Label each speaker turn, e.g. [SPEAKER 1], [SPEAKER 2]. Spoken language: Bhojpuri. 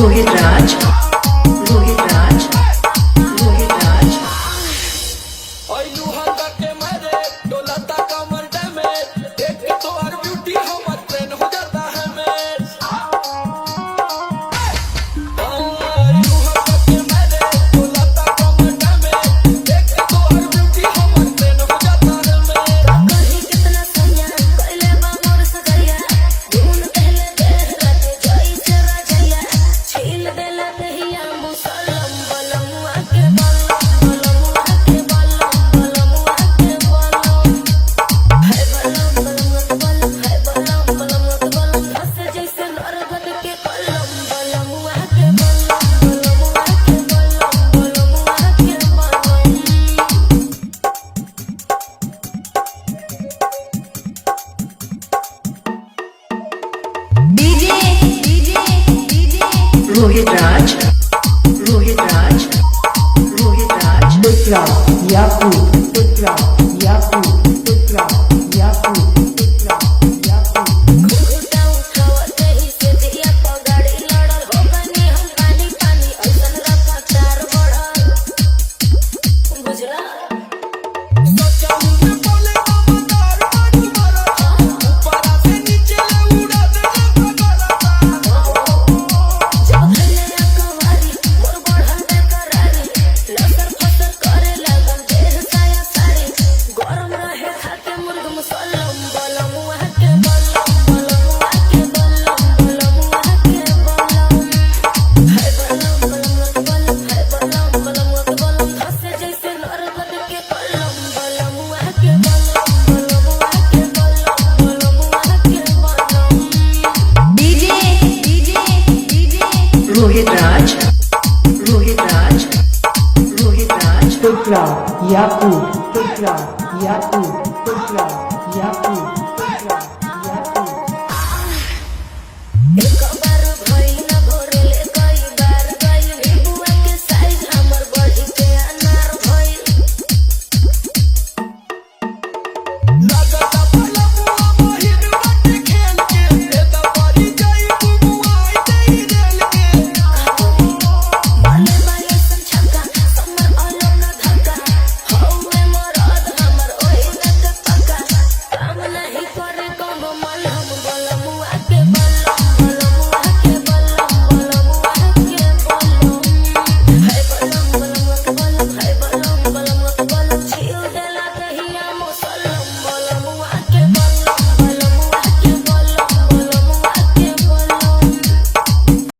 [SPEAKER 1] रोहित राज, रोहित राज, रोहित राज। रोहित राज, रोहित राज, रोहित राज।
[SPEAKER 2] पुत्रा याकूब, पुत्रा याकूब, पुत्रा याकूब, पुत्रा याकूब।
[SPEAKER 3] घुघुटा उठावत ही से दिया पगाड़ी लड़ल हो बनी हम पानी पानी ऐसन रफ्तार बढ़ल बुझला
[SPEAKER 1] रोहित राज, रोहित राज, रोहित राज।
[SPEAKER 2] पुत्रा याकूब, पुत्रा याकूब।